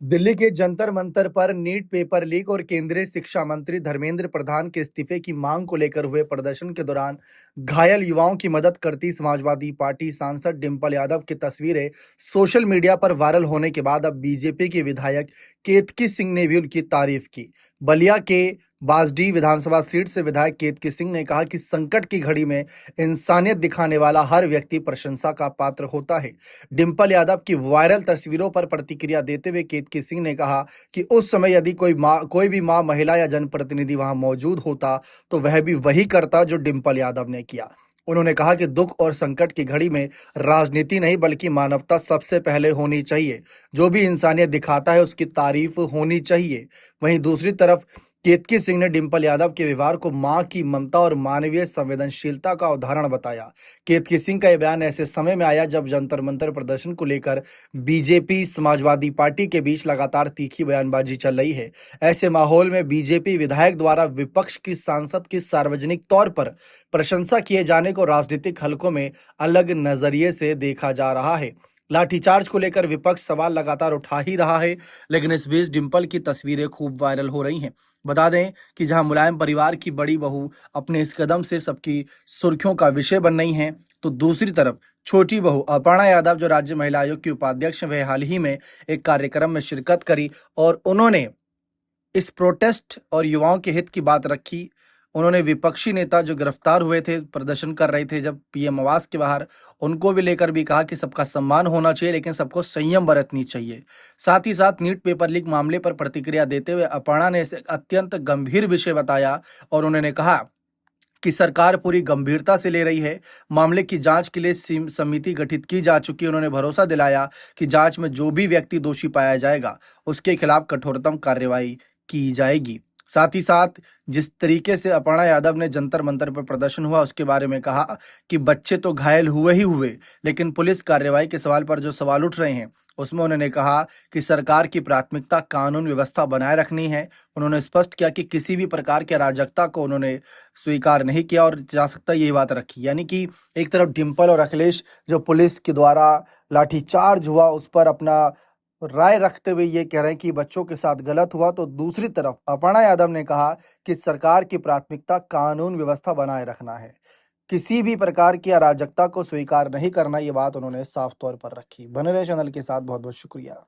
दिल्ली के जंतर मंतर पर NEET paper leak और केंद्रीय शिक्षा मंत्री धर्मेंद्र प्रधान के इस्तीफे की मांग को लेकर हुए प्रदर्शन के दौरान घायल युवाओं की मदद करती समाजवादी पार्टी सांसद डिंपल यादव की तस्वीरें सोशल मीडिया पर वायरल होने के बाद अब बीजेपी के विधायक केतकी सिंह ने भी उनकी तारीफ की। बलिया के बासडी विधानसभा सीट से विधायक केतकी सिंह ने कहा कि संकट की घड़ी में इंसानियत दिखाने वाला हर व्यक्ति प्रशंसा का पात्र होता है। डिंपल यादव की वायरल तस्वीरों पर प्रतिक्रिया देते हुए केतकी सिंह ने कहा कि उस समय यदि कोई भी मां, महिला या जनप्रतिनिधि वहां मौजूद होता तो वह भी वही करता जो डिंपल यादव ने किया। उन्होंने कहा कि दुख और संकट की घड़ी में राजनीति नहीं बल्कि मानवता सबसे पहले होनी चाहिए। जो भी इंसानियत दिखाता है उसकी तारीफ होनी चाहिए। वहीं दूसरी तरफ केतकी सिंह ने डिंपल यादव के व्यवहार को मां की ममता और मानवीय संवेदनशीलता का उदाहरण बताया। केतकी सिंह का यह बयान ऐसे समय में आया जब जंतर मंतर प्रदर्शन को लेकर बीजेपी समाजवादी पार्टी के बीच लगातार तीखी बयानबाजी चल रही है। ऐसे माहौल में बीजेपी विधायक द्वारा विपक्ष की सांसद की सार्वजनिक तौर पर प्रशंसा किए जाने को राजनीतिक हलकों में अलग नजरिए से देखा जा रहा है। लाठीचार्ज को लेकर विपक्ष सवाल लगातार उठा ही रहा है, लेकिन इस बीच डिंपल की तस्वीरें खूब वायरल हो रही हैं। बता दें कि जहां मुलायम परिवार की बड़ी बहू अपने इस कदम से सबकी सुर्खियों का विषय बन रही हैं, तो दूसरी तरफ छोटी बहू अपर्णा यादव जो राज्य महिला आयोग की उपाध्यक्ष हैं, वह हाल ही में एक कार्यक्रम में शिरकत करी और उन्होंने इस प्रोटेस्ट और युवाओं के हित की बात रखी। उन्होंने विपक्षी नेता जो गिरफ्तार हुए थे, प्रदर्शन कर रहे थे जब पीएम आवास के बाहर, उनको भी लेकर भी कहा कि सबका सम्मान होना चाहिए लेकिन सबको संयम बरतनी चाहिए। साथ ही साथ नीट पेपर लीक मामले पर प्रतिक्रिया देते हुए अपर्णा ने इसे अत्यंत गंभीर विषय बताया और उन्होंने कहा कि सरकार पूरी गंभीरता से ले रही है। मामले की जांच के लिए समिति गठित की जा चुकी है। उन्होंने भरोसा दिलाया कि जांच में जो भी व्यक्ति दोषी पाया जाएगा उसके खिलाफ कठोरतम कार्रवाई की जाएगी। साथ ही साथ जिस तरीके से अपर्णा यादव ने जंतर मंतर पर प्रदर्शन हुआ उसके बारे में कहा कि बच्चे तो घायल हुए ही हुए, लेकिन पुलिस कार्रवाई के सवाल पर जो सवाल उठ रहे हैं उसमें उन्होंने कहा कि सरकार की प्राथमिकता कानून व्यवस्था बनाए रखनी है। उन्होंने स्पष्ट किया कि किसी भी प्रकार की अराजकता को उन्होंने स्वीकार नहीं किया और जा सकता यही बात रखी। यानी कि एक तरफ डिंपल और अखिलेश जो पुलिस के द्वारा लाठीचार्ज हुआ उस पर अपना राय रखते हुए ये कह रहे हैं कि बच्चों के साथ गलत हुआ, तो दूसरी तरफ अपर्णा यादव ने कहा कि सरकार की प्राथमिकता कानून व्यवस्था बनाए रखना है, किसी भी प्रकार की अराजकता को स्वीकार नहीं करना। ये बात उन्होंने साफ तौर पर रखी। बने रहे चैनल के साथ, बहुत बहुत शुक्रिया।